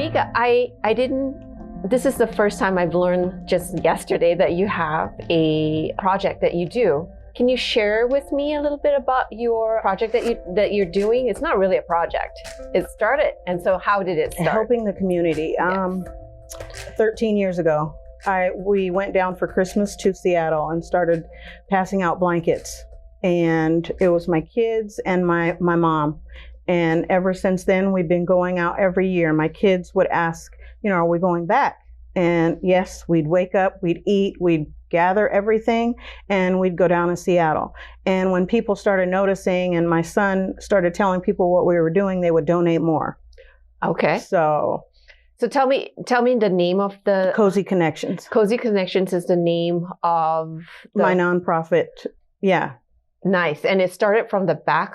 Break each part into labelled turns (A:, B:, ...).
A: Onika, I didn't, this is the first time I've learned just yesterday that you have a project that you do. Can you share with me a little bit about your project that you're doing? It's not really a project. It started, and so how did it start?
B: Helping the community.
A: Yes.
B: 13 years ago, we went down for Christmas to Seattle and started passing out blankets. And it was my kids and my mom. And ever since then, we've been going out every year. My kids would ask, are we going back? And yes, we'd wake up, we'd eat, we'd gather everything, and we'd go down to Seattle. And when people started noticing and my son started telling people what we were doing, they would donate more.
A: Okay.
B: So
A: tell me the name of the
B: Cozy Connections.
A: Cozy Connections is the name of
B: my nonprofit. Yeah.
A: Nice. And it started from the back,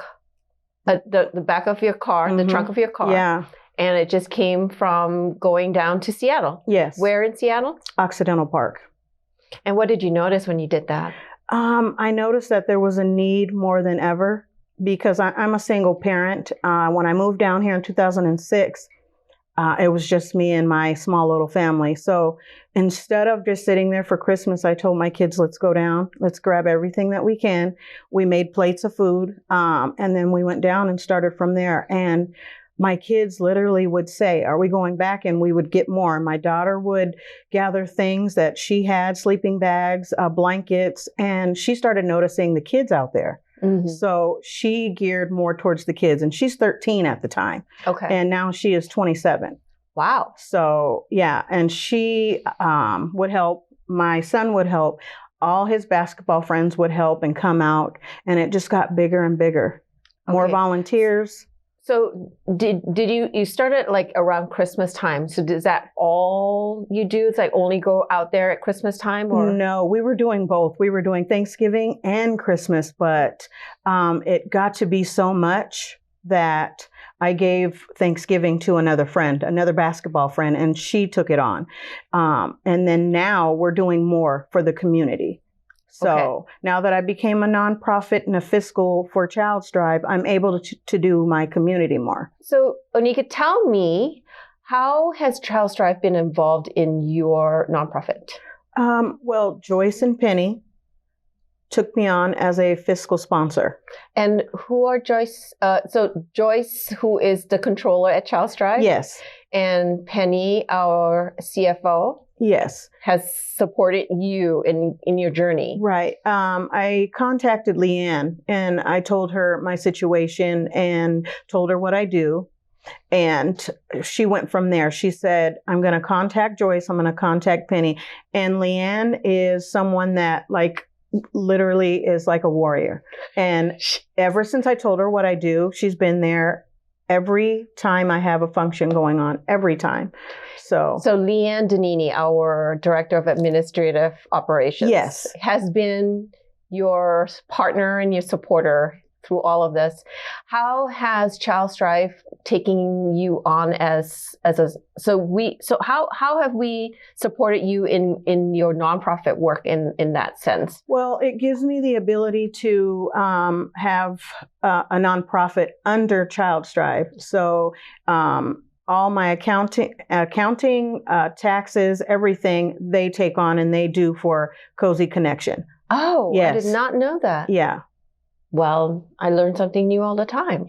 A: the back of your car, the trunk of your car.
B: Yeah.
A: And it just came from going down to Seattle.
B: Yes.
A: Where in Seattle?
B: Occidental Park.
A: And what did you notice when you did that?
B: I noticed that there was a need more than ever because I'm a single parent. When I moved down here in 2006, it was just me and my small little family. So instead of just sitting there for Christmas, I told my kids, let's go down, let's grab everything that we can. We made plates of food, and then we went down and started from there. And my kids literally would say, are we going back? And we would get more. My daughter would gather things that she had, sleeping bags, blankets, and she started noticing the kids out there. Mm-hmm. So she geared more towards the kids, and she's 13 at the time.
A: Okay.
B: And now she is 27.
A: Wow.
B: So yeah, and she would help. My son would help. All his basketball friends would help and come out, and it just got bigger and bigger. More volunteers.
A: So did you started like around Christmas time? So is that all you do? It's like only go out there at Christmas time, or?
B: No, we were doing both. We were doing Thanksgiving and Christmas, but it got to be so much that I gave Thanksgiving to another friend, another basketball friend, and she took it on. And then now we're doing more for the community. So now that I became a nonprofit and a fiscal for ChildStrive, I'm able to do my community more.
A: So Onika, tell me, how has ChildStrive been involved in your nonprofit?
B: Well, Joyce and Penny took me on as a fiscal sponsor.
A: And who are Joyce? So Joyce, who is the controller at ChildStrive?
B: Yes.
A: And Penny, our CFO?
B: Yes.
A: Has supported you in your journey.
B: Right. I contacted Leanne and I told her my situation and told her what I do. And she went from there. She said, I'm going to contact Joyce. I'm going to contact Penny. And Leanne is someone that literally is like a warrior. And ever since I told her what I do, she's been there every time I have a function going on, every time. So
A: Leanne Danini, our Director of Administrative Operations,
B: yes,
A: has been your partner and your supporter through all of this. How has ChildStrive taken you on how have we supported you in your nonprofit work in that sense?
B: Well, it gives me the ability to have a nonprofit under ChildStrive. So all my accounting, taxes, everything they take on and they do for Cozy Connection.
A: Oh,
B: yes.
A: I did not know that.
B: Yeah.
A: Well, I learn something new all the time.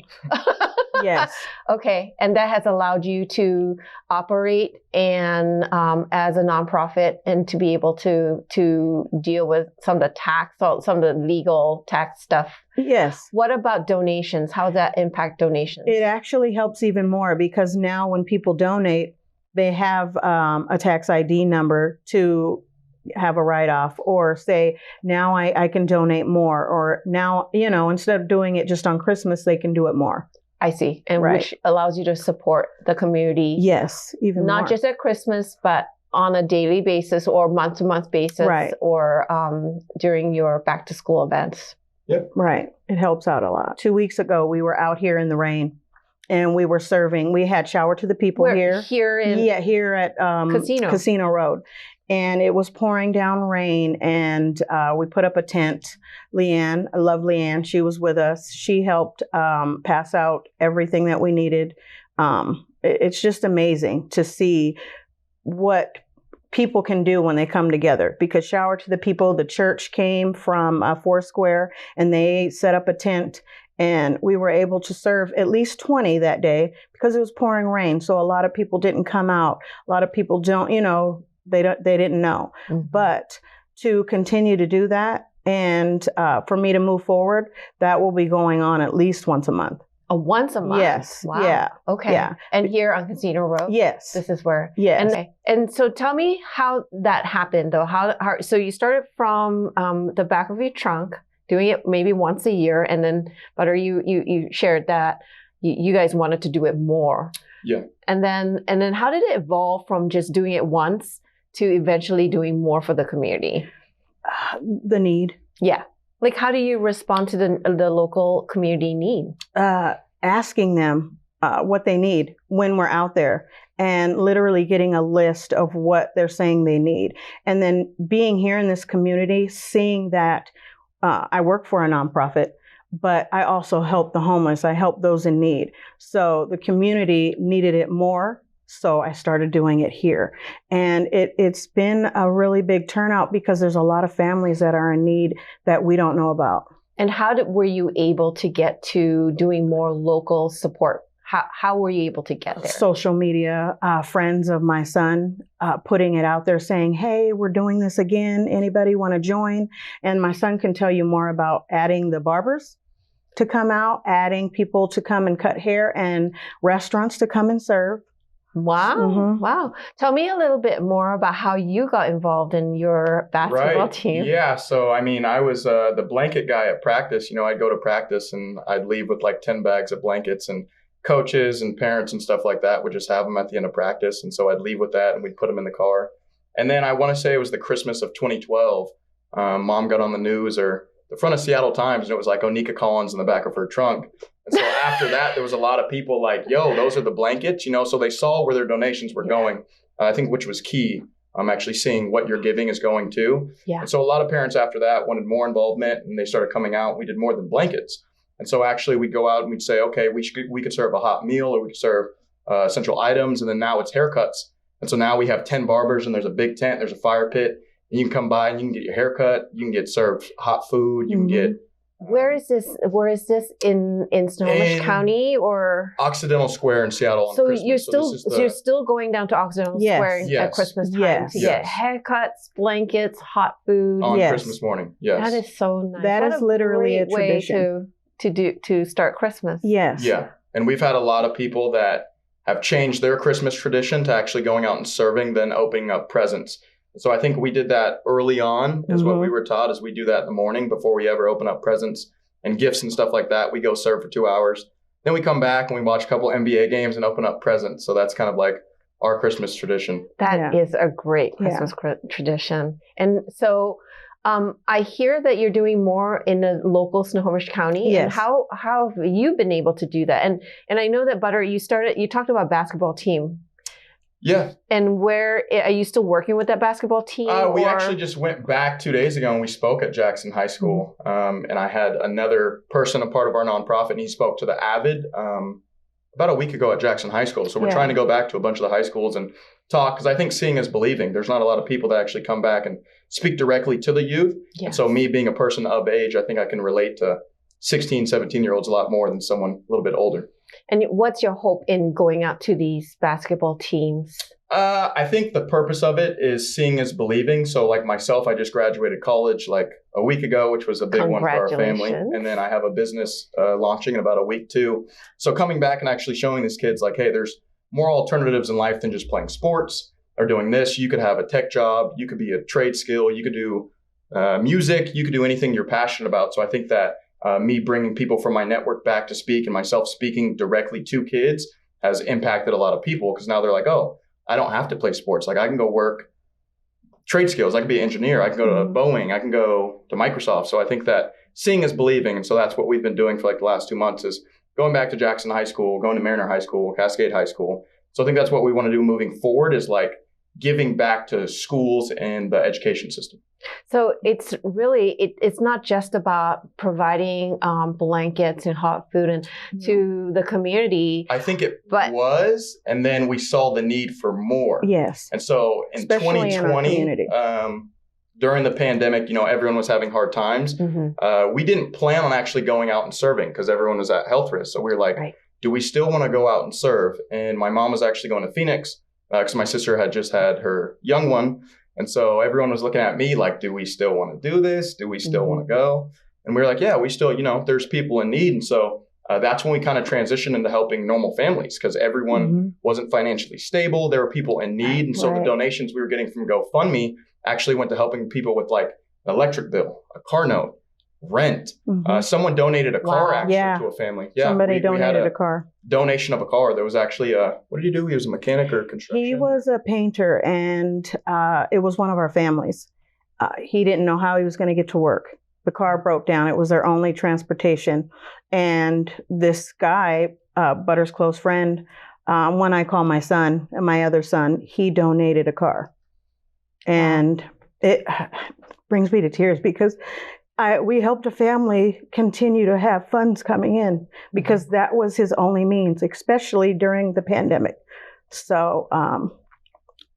B: Yes.
A: Okay. And that has allowed you to operate and as a nonprofit and to be able to deal with some of the legal tax stuff.
B: Yes.
A: What about donations? How does that impact donations?
B: It actually helps even more because now when people donate, they have a tax ID number to have a write-off, or say, now I can donate more, or now, instead of doing it just on Christmas, they can do it more.
A: I see. And
B: right.
A: Which allows you to support the community.
B: Yes, even
A: not
B: more.
A: Just at Christmas, but on a daily basis or month-to-month basis,
B: right.
A: Or during your back-to-school events.
B: Yep. Right. It helps out a lot. 2 weeks ago, we were out here in the rain. And we were serving. We had Shower to the People here.
A: Here
B: at Casino Road. And it was pouring down rain, and we put up a tent. Leanne, I love Leanne. She was with us. She helped pass out everything that we needed. it's just amazing to see what people can do when they come together. Because shout out to the people, the church came from Foursquare and they set up a tent, and we were able to serve at least 20 that day because it was pouring rain. So a lot of people didn't come out. A lot of people don't, they didn't know.
A: Mm-hmm.
B: But to continue to do that, and for me to move forward, that will be going on at least once a month.
A: Once a month?
B: Yes.
A: Wow.
B: Yeah.
A: Okay.
B: Yeah.
A: And here on Casino Road?
B: Yes.
A: This is where?
B: Yes.
A: And so tell me how that happened, though. So you started from the back of your trunk, doing it maybe once a year, and then, Butter, you shared that you guys wanted to do it more.
C: Yeah.
A: And then how did it evolve from just doing it once to eventually doing more for the community?
B: The need.
A: Yeah. Like, how do you respond to the local community need?
B: Asking them what they need when we're out there, and literally getting a list of what they're saying they need. And then being here in this community, seeing that I work for a nonprofit, but I also help the homeless. I help those in need. So the community needed it more. So I started doing it here. And it's been a really big turnout because there's a lot of families that are in need that we don't know about.
A: And were you able to get to doing more local support? How were you able to get there?
B: Social media, friends of my son putting it out there saying, hey, we're doing this again. Anybody want to join? And my son can tell you more about adding the barbers to come out, adding people to come and cut hair, and restaurants to come and serve.
A: Wow.
B: Mm-hmm.
A: Wow. Tell me a little bit more about how you got involved in your basketball team.
C: Yeah. So, I mean, I was the blanket guy at practice. I'd go to practice and I'd leave with like 10 bags of blankets, and coaches and parents and stuff like that would just have them at the end of practice. And so I'd leave with that and we'd put them in the car. And then I want to say it was the Christmas of 2012. Mom got on the news or the front of Seattle Times, and it was like Onika Collins in the back of her trunk. And so after that, there was a lot of people like, yo, those are the blankets, so they saw where their donations were going, I think, which was key. I'm actually seeing what your giving is going to.
A: Yeah.
C: And so a lot of parents after that wanted more involvement, and they started coming out. We did more than blankets. And so actually we'd go out and we'd say, okay, we could serve a hot meal, or we could serve essential items. And then now it's haircuts. And so now we have 10 barbers, and there's a big tent, there's a fire pit, and you can come by and you can get your haircut. You can get served hot food. You can get.
A: Where is this in Snohomish County or
C: Occidental Square in Seattle?
A: So you're still going down to Occidental Square at Christmas time to get haircuts, blankets, hot food
C: on Christmas morning. Yes,
A: that is so nice.
B: That is literally a tradition
A: to start Christmas.
B: Yes,
C: yeah, and we've had a lot of people that have changed their Christmas tradition to actually going out and serving, then opening up presents. So I think we did that early on is what we were taught, is we do that in the morning before we ever open up presents and gifts and stuff like that. We go serve for 2 hours. Then we come back and we watch a couple NBA games and open up presents. So that's kind of like our Christmas tradition.
A: That is a great Christmas tradition. And so I hear that you're doing more in the local Snohomish County.
B: Yes.
A: And how have you been able to do that? And I know that, Butter, you talked about basketball team.
C: Yeah.
A: And where are you still working with that basketball team?
C: We actually just went back 2 days ago and we spoke at Jackson High School. And I had another person, a part of our nonprofit, and he spoke to the Avid about a week ago at Jackson High School. So we're trying to go back to a bunch of the high schools and talk, because I think seeing is believing. There's not a lot of people that actually come back and speak directly to the youth.
A: Yes.
C: And so me being a person of age, I think I can relate to 16, 17-year-olds a lot more than someone a little bit older.
A: And what's your hope in going out to these basketball teams?
C: I think the purpose of it is seeing is believing. So like myself, I just graduated college like a week ago, which was a big one for our family. And then I have a business launching in about a week too. So coming back and actually showing these kids like, hey, there's more alternatives in life than just playing sports or doing this. You could have a tech job. You could be a trade skill. You could do music. You could do anything you're passionate about. So I think that me bringing people from my network back to speak and myself speaking directly to kids has impacted a lot of people, because now they're like, oh, I don't have to play sports. Like I can go work trade skills. I can be an engineer. I can go to Boeing. I can go to Microsoft. So I think that seeing is believing. And so that's what we've been doing for like the last 2 months, is going back to Jackson High School, going to Mariner High School, Cascade High School. So I think that's what we want to do moving forward, is like giving back to schools and the education system.
A: So it's really, it's not just about providing blankets and hot food and to the community.
C: I think it was, and then we saw the need for more.
B: Yes.
C: And so in
B: Especially
C: 2020,
B: in our
C: during the pandemic, everyone was having hard times. We didn't plan on actually going out and serving because everyone was at health risk. So we were like, do we still want to go out and serve? And my mom was actually going to Phoenix because my sister had just had her young one. And so everyone was looking at me like, do we still want to do this? Do we still want to go? And we were like, yeah, we still, there's people in need. And so that's when we kind of transitioned into helping normal families because everyone wasn't financially stable. There were people in need. And so the donations we were getting from GoFundMe actually went to helping people with like an electric bill, a car note, rent. Someone donated a car to a family. Yeah,
B: somebody donated
C: we had
B: a car.
C: Donation of a car. There was actually what did he do? He was a mechanic or construction?
B: He was a painter, and it was one of our families. He didn't know how he was going to get to work. The car broke down. It was their only transportation. And this guy, Butter's close friend, when I call my son and my other son, he donated a car. And it brings me to tears because we helped a family continue to have funds coming in because that was his only means, especially during the pandemic. So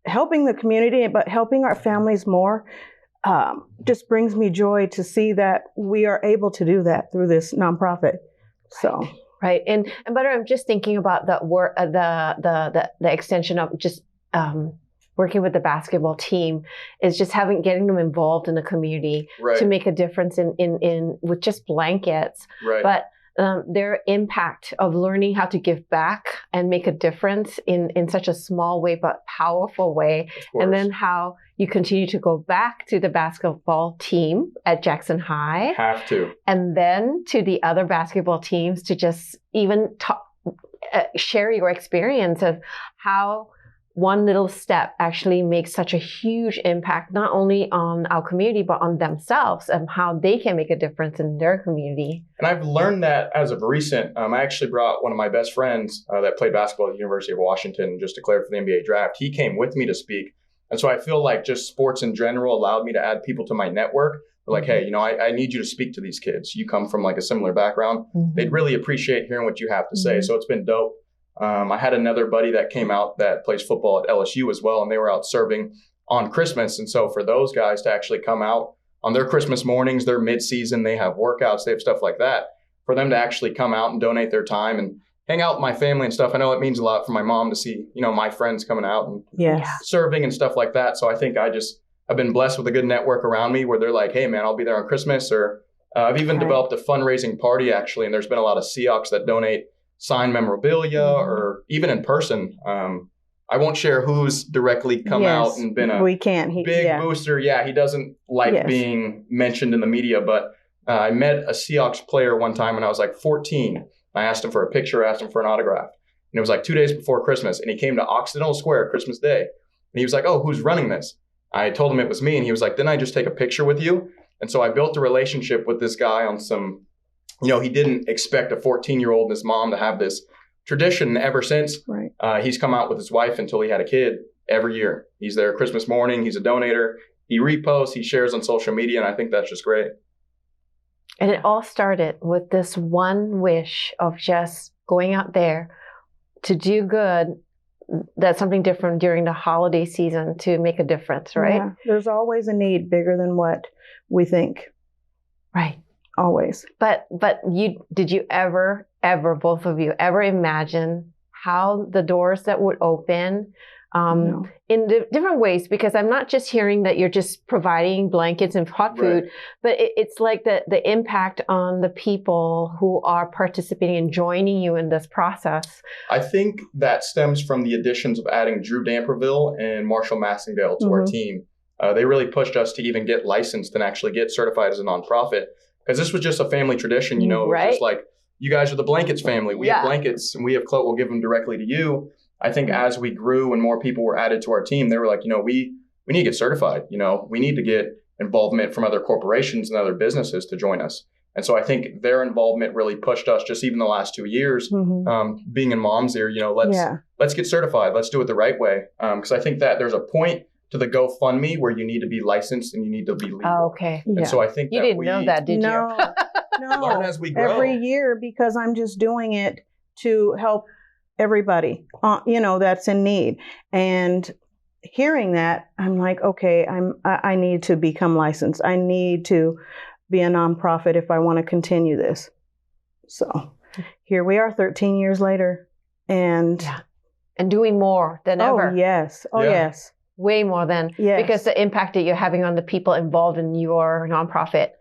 B: helping the community, but helping our families more just brings me joy to see that we are able to do that through this nonprofit. So.
A: Right. And Butter, I'm just thinking about the work, the extension of just working with the basketball team is just getting them involved in the community to make a difference in with just blankets.
C: Right.
A: But their impact of learning how to give back and make a difference in such a small way but powerful way, and then how you continue to go back to the basketball team at Jackson High.
C: Have to.
A: And then to the other basketball teams to just even share your experience of how one little step actually makes such a huge impact, not only on our community, but on themselves and how they can make a difference in their community.
C: And I've learned that as of recent. I actually brought one of my best friends that played basketball at the University of Washington, just declared for the NBA draft. He came with me to speak. And so I feel like just sports in general allowed me to add people to my network. Like, hey, I need you to speak to these kids. You come from like a similar background. They'd really appreciate hearing what you have to say. So it's been dope. I had another buddy that came out that plays football at LSU as well, and they were out serving on Christmas. And so for those guys to actually come out on their Christmas mornings, their mid-season, they have workouts, they have stuff like that. For them to actually come out and donate their time and hang out with my family and stuff, I know it means a lot for my mom to see, my friends coming out and serving and stuff like that. So I think I've been blessed with a good network around me where they're like, hey, man, I'll be there on Christmas. Or I've even developed a fundraising party, actually, and there's been a lot of Seahawks that donate signed memorabilia or even in person. I won't share who's directly come out and been a big booster. Yeah, he doesn't like being mentioned in the media, but I met a Seahawks player one time when I was like 14. I asked him for a picture, asked him for an autograph. And it was like 2 days before Christmas, and he came to Occidental Square Christmas Day. And he was like, oh, who's running this? I told him it was me, and he was like, didn't I just take a picture with you? And so I built a relationship with this guy on some, he didn't expect a 14-year-old and his mom to have this tradition. And ever since, he's come out with his wife until he had a kid every year. He's there Christmas morning. He's a donator. He reposts, he shares on social media, and I think that's just great.
A: And it all started with this one wish of just going out there to do good. That's something different during the holiday season to make a difference, right?
B: Yeah. There's always a need bigger than what we think.
A: Right.
B: Always.
A: But did you ever, both of you, ever imagine how the doors that would open in different ways? Because I'm not just hearing that you're just providing blankets and hot food, but it's like the impact on the people who are participating and joining you in this process.
C: I think that stems from the additions of adding Drew Damperville and Marshall Massingdale to our team. They really pushed us to even get licensed and actually get certified as a nonprofit. Because this was just a family tradition, it was just like, you guys are the blankets family. We have blankets and we have clothes. We'll give them directly to you. I think as we grew and more people were added to our team, they were like, we need to get certified. We need to get involvement from other corporations and other businesses to join us. And so I think their involvement really pushed us just even the last 2 years, being in Mom's Ear, let's get certified. Let's do it the right way. Because I think that there's a point to the GoFundMe where you need to be licensed and you need to be legal.
A: Oh, okay.
C: And so I think
A: you didn't know that, did you?
B: No,
C: learn as we grow.
B: Every year, because I'm just doing it to help everybody, that's in need. And hearing that, I'm like, okay, I need to become licensed. I need to be a nonprofit if I want to continue this. So here we are 13 years later, and
A: doing more than ever.
B: Yes. Yes.
A: Way more than, because the impact that you're having on the people involved in your nonprofit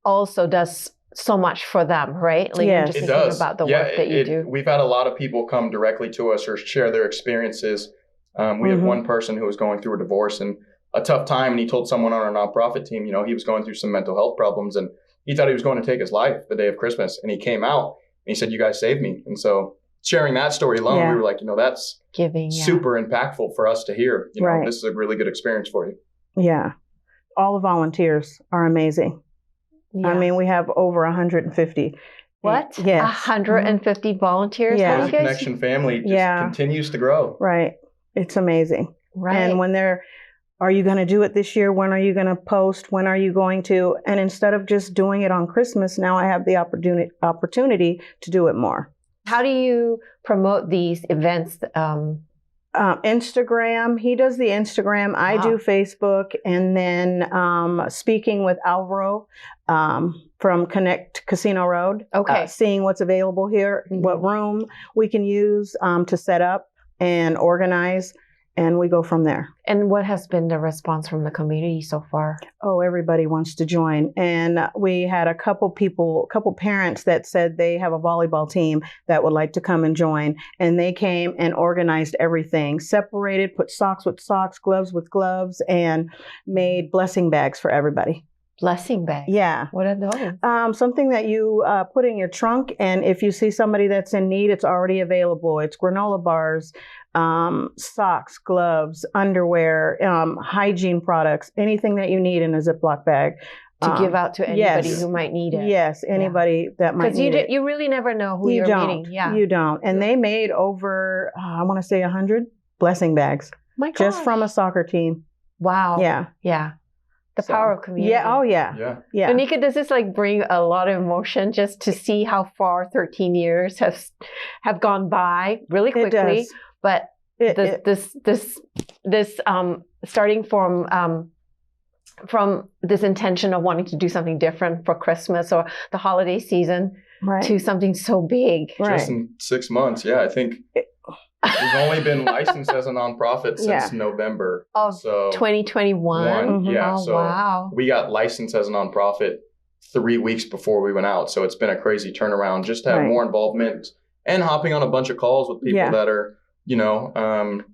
A: also does so much for them, right? Like,
B: yes,
A: just thinking about the work that you do.
C: We've had a lot of people come directly to us or share their experiences. We had one person who was going through a divorce and a tough time, and he told someone on our nonprofit team, he was going through some mental health problems, and he thought he was going to take his life the day of Christmas. And he came out and he said, "You guys saved me." And so sharing that story alone, we were like, that's
A: giving,
C: super impactful for us to hear. This is a really good experience for you.
B: Yeah. All the volunteers are amazing. Yeah. I mean, we have over 150.
A: What?
B: Yes.
A: 150 volunteers?
B: Yeah.
C: Cozy Connection family just continues to grow.
B: Right. It's amazing.
A: Right.
B: And when are you going to do it this year? When are you going to post? When are you going to? And instead of just doing it on Christmas, now I have the opportunity to do it more.
A: How do you promote these events?
B: Instagram. He does the Instagram. I do Facebook. And then speaking with Alvaro from Connect Casino Road.
A: Okay.
B: Seeing what's available here, what room we can use to set up and organize. And we go from there.
A: And what has been the response from the community so far?
B: Oh, everybody wants to join. And we had a couple parents that said they have a volleyball team that would like to come and join. And they came and organized everything, separated, put socks with socks, gloves with gloves, and made blessing bags for everybody.
A: Blessing bags?
B: Yeah.
A: What are those?
B: Something that you put in your trunk, and if you see somebody that's in need, it's already available. It's granola bars, socks, gloves, underwear, hygiene products, anything that you need in a Ziploc bag.
A: To give out to anybody who might need it.
B: Yes, anybody that might need it.
A: Because you really never know who you're meeting. Yeah.
B: You don't. And they made over, I want to say 100 blessing bags.
A: My gosh.
B: Just from a soccer team.
A: Wow.
B: Yeah.
A: Yeah. The power of community.
B: Yeah. Oh, yeah. Yeah.
A: Anika, does this bring a lot of emotion just to see how far 13 years have gone by really quickly?
B: It does.
A: But this starting from this intention of wanting to do something different for Christmas or the holiday season to something so big.
C: Just in 6 months. Yeah, I think we've only been licensed as a nonprofit since November
A: of 2021.
C: Yeah,
A: wow.
C: We got licensed as a nonprofit 3 weeks before we went out. So it's been a crazy turnaround just to have more involvement and hopping on a bunch of calls with people that are,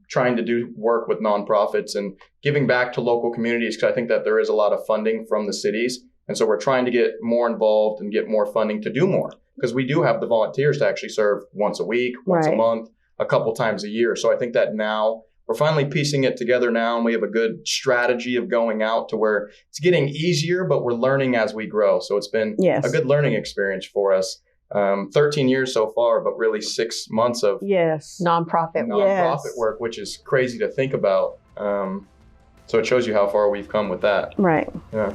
C: trying to do work with nonprofits and giving back to local communities, because I think that there is a lot of funding from the cities. And so we're trying to get more involved and get more funding to do more, because we do have the volunteers to actually serve once a week, once a month, a couple times a year. So I think that now we're finally piecing it together now, and we have a good strategy of going out to where it's getting easier, but we're learning as we grow. So it's been a good learning experience for us. 13 years so far, but really 6 months of
A: nonprofit
C: work, which is crazy to think about. So it shows you how far we've come with that.
B: Right.
C: Yeah.